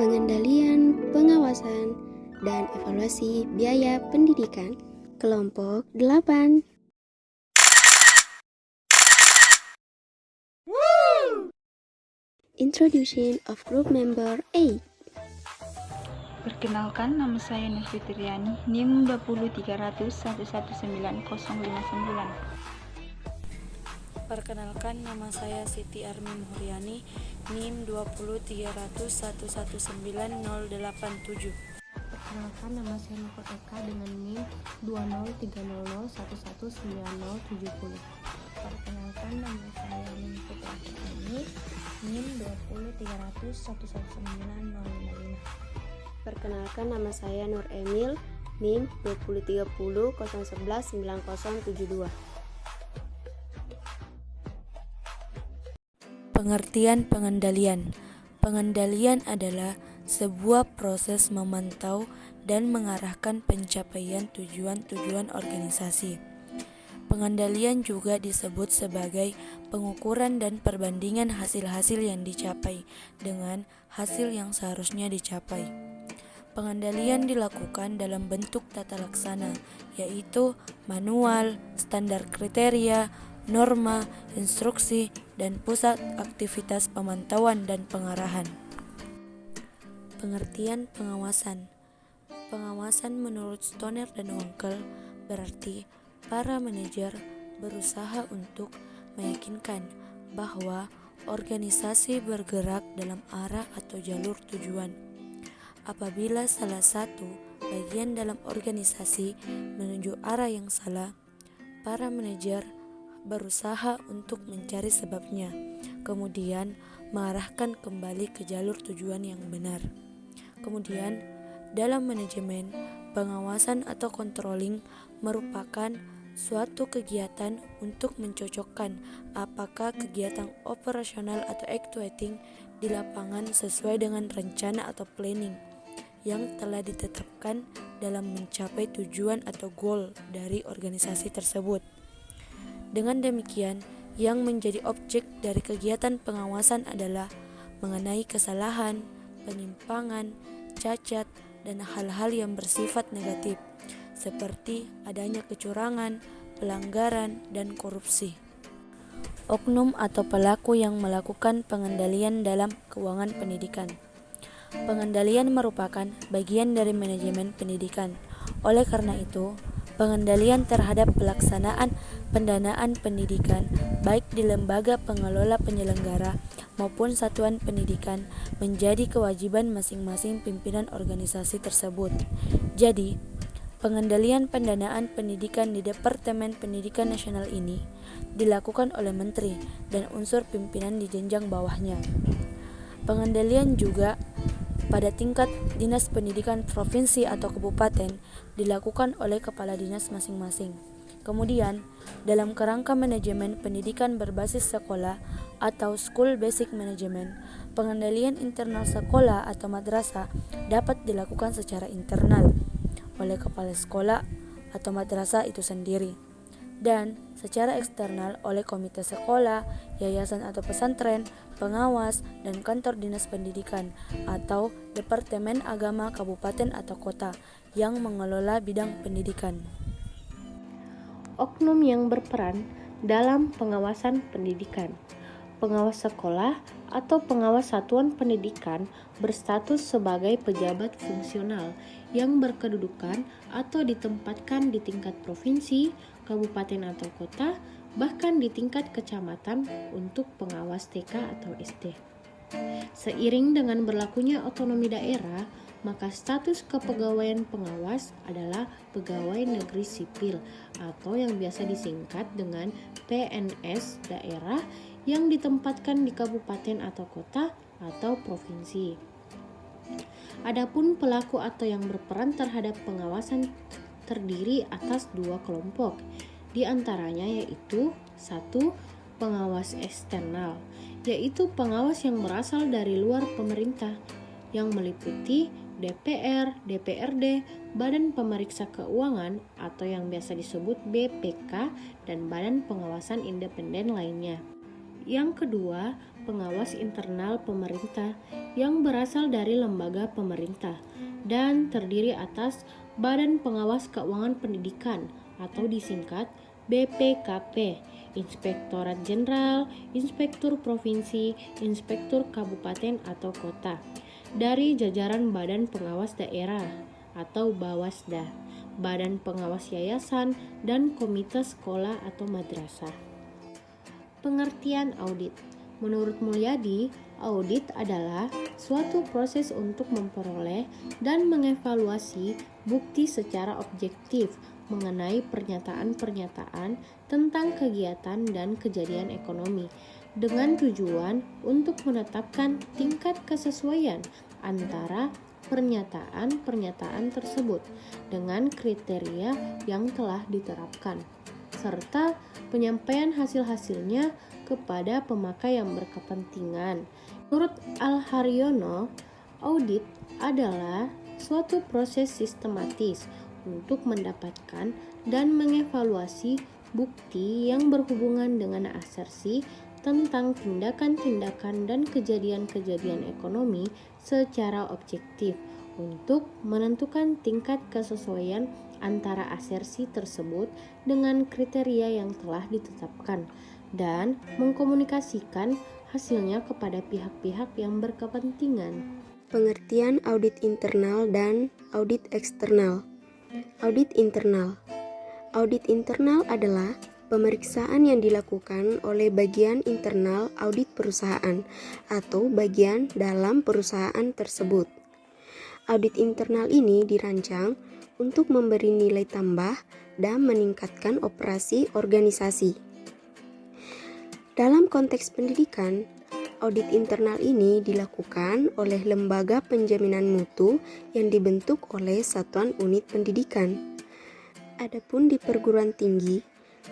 pengendalian, pengawasan, dan evaluasi biaya pendidikan. Kelompok 8. Introduction of Group Member 8. Perkenalkan, nama saya Nur Fitriani, NIM 20300119059. Perkenalkan, nama saya Siti Armi Muhriani, NIM 20300119087. Perkenalkan, nama saya Niko Eka dengan NIM 20300119070. Perkenalkan, nama saya Niko Eka NIM 20300119055. Perkenalkan, nama saya Nur Emil, NIM 20300119072. Pengertian pengendalian. Pengendalian adalah sebuah proses memantau dan mengarahkan pencapaian tujuan-tujuan organisasi. Pengendalian juga disebut sebagai pengukuran dan perbandingan hasil-hasil yang dicapai dengan hasil yang seharusnya dicapai. Pengendalian dilakukan dalam bentuk tata laksana, yaitu manual, standar kriteria, norma, instruksi, dan pusat aktivitas pemantauan dan pengarahan. Pengertian pengawasan. Pengawasan menurut Stoner dan Wankel berarti para manajer berusaha untuk meyakinkan bahwa organisasi bergerak dalam arah atau jalur tujuan. Apabila salah satu bagian dalam organisasi menuju arah yang salah, para manajer berusaha untuk mencari sebabnya, kemudian mengarahkan kembali ke jalur tujuan yang benar. Kemudian, dalam manajemen, pengawasan atau controlling merupakan suatu kegiatan untuk mencocokkan apakah kegiatan operasional atau actuating di lapangan sesuai dengan rencana atau planning yang telah ditetapkan dalam mencapai tujuan atau goal dari organisasi tersebut. Dengan demikian, yang menjadi objek dari kegiatan pengawasan adalah mengenai kesalahan, penyimpangan, cacat, dan hal-hal yang bersifat negatif, seperti adanya kecurangan, pelanggaran, dan korupsi. Oknum atau pelaku yang melakukan pengendalian dalam keuangan pendidikan. Pengendalian merupakan bagian dari manajemen pendidikan. Oleh karena itu, pengendalian terhadap pelaksanaan pendanaan pendidikan, baik di lembaga pengelola penyelenggara maupun satuan pendidikan, menjadi kewajiban masing-masing pimpinan organisasi tersebut. Jadi, pengendalian pendanaan pendidikan di Departemen Pendidikan Nasional ini dilakukan oleh Menteri dan unsur pimpinan di jenjang bawahnya. Pengendalian juga pada tingkat dinas pendidikan provinsi atau kabupaten dilakukan oleh kepala dinas masing-masing. Kemudian, dalam kerangka manajemen pendidikan berbasis sekolah atau School Basic Management, pengendalian internal sekolah atau madrasah dapat dilakukan secara internal oleh kepala sekolah atau madrasah itu sendiri, dan secara eksternal oleh komite sekolah, yayasan atau pesantren, pengawas, dan kantor dinas pendidikan atau Departemen Agama kabupaten atau kota yang mengelola bidang pendidikan. Oknum yang berperan dalam pengawasan pendidikan. Pengawas sekolah atau pengawas satuan pendidikan berstatus sebagai pejabat fungsional yang berkedudukan atau ditempatkan di tingkat provinsi, kabupaten atau kota, bahkan di tingkat kecamatan untuk pengawas TK atau SD. Seiring dengan berlakunya otonomi daerah, maka status kepegawaian pengawas adalah pegawai negeri sipil atau yang biasa disingkat dengan PNS daerah yang ditempatkan di kabupaten atau kota atau provinsi. Adapun pelaku atau yang berperan terhadap pengawasan terdiri atas dua kelompok, di antaranya yaitu 1. Pengawas eksternal, yaitu pengawas yang berasal dari luar pemerintah yang meliputi DPR, DPRD, Badan Pemeriksa Keuangan atau yang biasa disebut BPK, dan Badan Pengawasan Independen lainnya. Yang kedua, pengawas internal pemerintah yang berasal dari lembaga pemerintah dan terdiri atas Badan Pengawas Keuangan Pendidikan atau disingkat BPKP, Inspektorat Jenderal, Inspektur Provinsi, Inspektur Kabupaten atau Kota, dari jajaran Badan Pengawas Daerah atau Bawasda, Badan Pengawas Yayasan, dan Komite Sekolah atau Madrasah. Pengertian audit. Menurut Mulyadi, audit adalah suatu proses untuk memperoleh dan mengevaluasi bukti secara objektif mengenai pernyataan-pernyataan tentang kegiatan dan kejadian ekonomi dengan tujuan untuk menetapkan tingkat kesesuaian antara pernyataan-pernyataan tersebut dengan kriteria yang telah diterapkan, serta penyampaian hasil-hasilnya kepada pemakai yang berkepentingan. Menurut Al-Haryono, audit adalah suatu proses sistematis untuk mendapatkan dan mengevaluasi bukti yang berhubungan dengan asersi tentang tindakan-tindakan dan kejadian-kejadian ekonomi secara objektif untuk menentukan tingkat kesesuaian antara asersi tersebut dengan kriteria yang telah ditetapkan dan mengkomunikasikan hasilnya kepada pihak-pihak yang berkepentingan. Pengertian audit internal dan audit eksternal. Audit internal. Audit internal adalah pemeriksaan yang dilakukan oleh bagian internal audit perusahaan atau bagian dalam perusahaan tersebut. Audit internal ini dirancang untuk memberi nilai tambah dan meningkatkan operasi organisasi. Dalam konteks pendidikan, audit internal ini dilakukan oleh lembaga penjaminan mutu yang dibentuk oleh satuan unit pendidikan. Adapun di perguruan tinggi,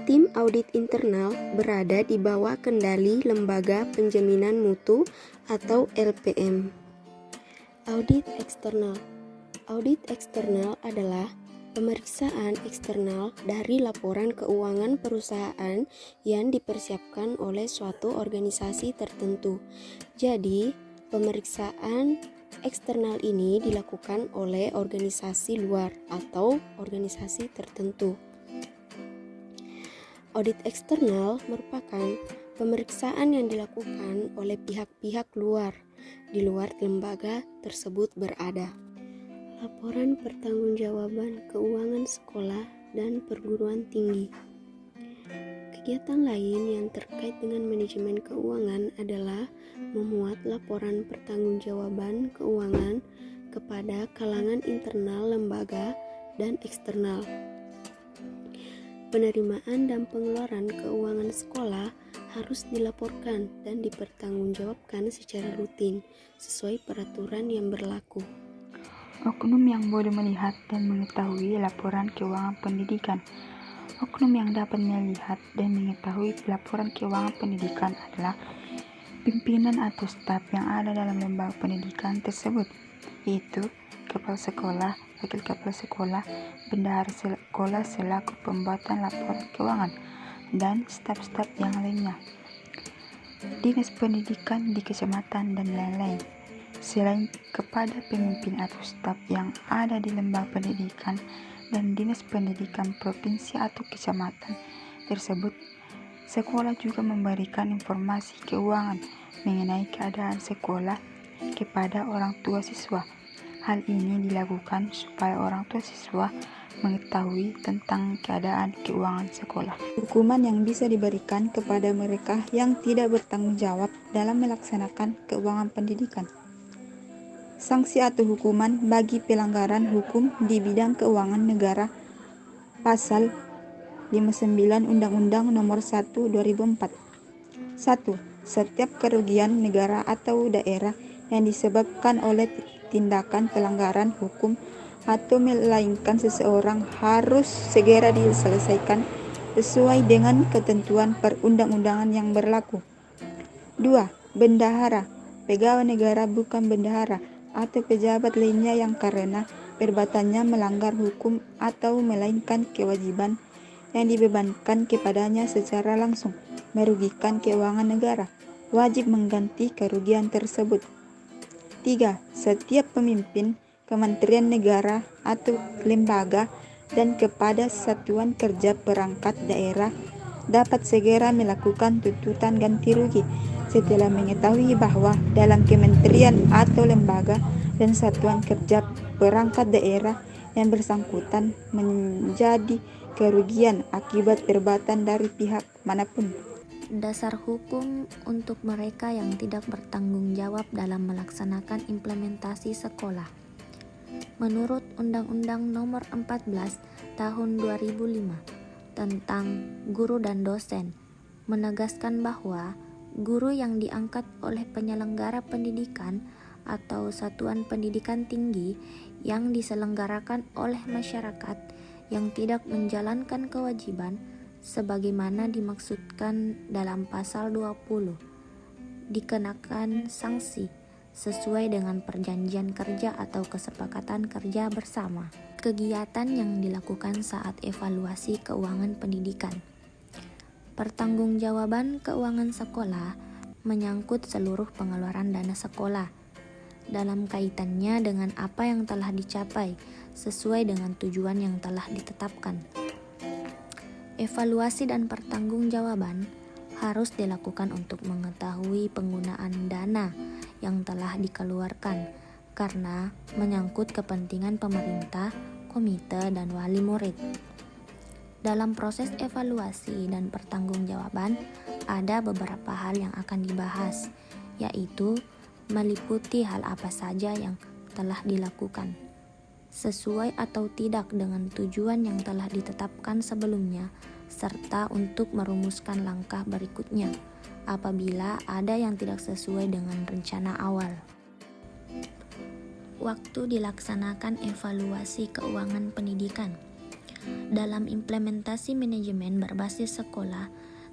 tim audit internal berada di bawah kendali lembaga penjaminan mutu atau LPM. Audit eksternal. Audit eksternal adalah pemeriksaan eksternal dari laporan keuangan perusahaan yang dipersiapkan oleh suatu organisasi tertentu. Jadi, pemeriksaan eksternal ini dilakukan oleh organisasi luar atau organisasi tertentu. Audit eksternal merupakan pemeriksaan yang dilakukan oleh pihak-pihak luar di luar lembaga tersebut berada. Laporan pertanggungjawaban keuangan sekolah dan perguruan tinggi. Kegiatan lain yang terkait dengan manajemen keuangan adalah memuat laporan pertanggungjawaban keuangan kepada kalangan internal lembaga dan eksternal. Penerimaan dan pengeluaran keuangan sekolah harus dilaporkan dan dipertanggungjawabkan secara rutin sesuai peraturan yang berlaku. Oknum yang boleh melihat dan mengetahui laporan keuangan pendidikan. Oknum yang dapat melihat dan mengetahui laporan keuangan pendidikan adalah pimpinan atau staf yang ada dalam lembaga pendidikan tersebut, yaitu kepala sekolah, wakil kepala sekolah, bendahara sekolah selaku pembuatan laporan keuangan, dan staf-staf yang lainnya, dinas pendidikan di kecamatan, dan lain-lain. Selain kepada pemimpin atau staf yang ada di lembaga pendidikan dan dinas pendidikan provinsi atau kecamatan tersebut, sekolah juga memberikan informasi keuangan mengenai keadaan sekolah kepada orang tua siswa. Hal ini dilakukan supaya orang tua siswa mengetahui tentang keadaan keuangan sekolah. Hukuman yang bisa diberikan kepada mereka yang tidak bertanggung jawab dalam melaksanakan keuangan pendidikan. Sanksi atau hukuman bagi pelanggaran hukum di bidang keuangan negara Pasal 59 Undang-Undang Nomor 1 2004. 1. Setiap kerugian negara atau daerah yang disebabkan oleh tindakan pelanggaran hukum atau melainkan seseorang harus segera diselesaikan sesuai dengan ketentuan perundang-undangan yang berlaku. 2. Bendahara, pegawai negara bukan bendahara, atau pejabat lainnya yang karena perbuatannya melanggar hukum atau melainkan kewajiban yang dibebankan kepadanya secara langsung merugikan keuangan negara, wajib mengganti kerugian tersebut. 3. Setiap pemimpin kementerian negara atau lembaga dan kepada satuan kerja perangkat daerah dapat segera melakukan tuntutan ganti rugi setelah mengetahui bahwa dalam kementerian atau lembaga dan satuan kerja perangkat daerah yang bersangkutan menjadi kerugian akibat perbuatan dari pihak manapun. Dasar hukum untuk mereka yang tidak bertanggung jawab dalam melaksanakan implementasi sekolah. Menurut Undang-Undang Nomor 14 Tahun 2005 tentang guru dan dosen, menegaskan bahwa guru yang diangkat oleh penyelenggara pendidikan atau satuan pendidikan tinggi yang diselenggarakan oleh masyarakat yang tidak menjalankan kewajiban sebagaimana dimaksudkan dalam pasal 20 dikenakan sanksi sesuai dengan perjanjian kerja atau kesepakatan kerja bersama. Kegiatan yang dilakukan saat evaluasi keuangan pendidikan. Pertanggungjawaban keuangan sekolah menyangkut seluruh pengeluaran dana sekolah dalam kaitannya dengan apa yang telah dicapai sesuai dengan tujuan yang telah ditetapkan. Evaluasi dan pertanggungjawaban harus dilakukan untuk mengetahui penggunaan dana yang telah dikeluarkan karena menyangkut kepentingan pemerintah, komite, dan wali murid. Dalam proses evaluasi dan pertanggungjawaban, ada beberapa hal yang akan dibahas, yaitu meliputi hal apa saja yang telah dilakukan, sesuai atau tidak dengan tujuan yang telah ditetapkan sebelumnya, serta untuk merumuskan langkah berikutnya apabila ada yang tidak sesuai dengan rencana awal. Waktu dilaksanakan evaluasi keuangan pendidikan. Dalam implementasi manajemen berbasis sekolah,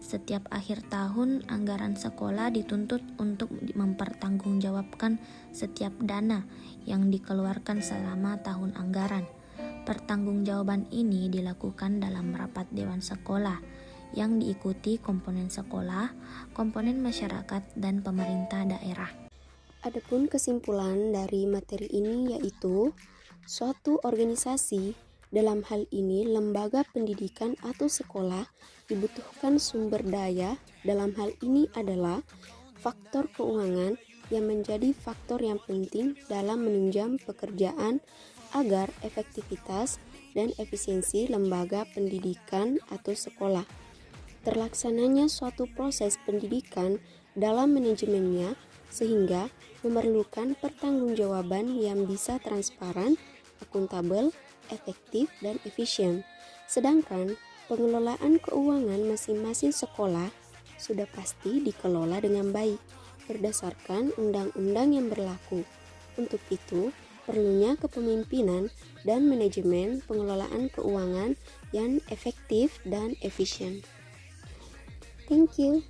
setiap akhir tahun anggaran sekolah dituntut untuk mempertanggungjawabkan setiap dana yang dikeluarkan selama tahun anggaran. Pertanggungjawaban ini dilakukan dalam rapat dewan sekolah yang diikuti komponen sekolah, komponen masyarakat, dan pemerintah daerah. Adapun kesimpulan dari materi ini yaitu suatu organisasi, dalam hal ini lembaga pendidikan atau sekolah, dibutuhkan sumber daya, dalam hal ini adalah faktor keuangan yang menjadi faktor yang penting dalam menunjang pekerjaan agar efektivitas dan efisiensi lembaga pendidikan atau sekolah. Terlaksananya suatu proses pendidikan dalam manajemennya sehingga memerlukan pertanggungjawaban yang bisa transparan, akuntabel, efektif, dan efisien. Sedangkan pengelolaan keuangan masing-masing sekolah sudah pasti dikelola dengan baik berdasarkan undang-undang yang berlaku. Untuk itu, perlunya kepemimpinan dan manajemen pengelolaan keuangan yang efektif dan efisien. Thank you.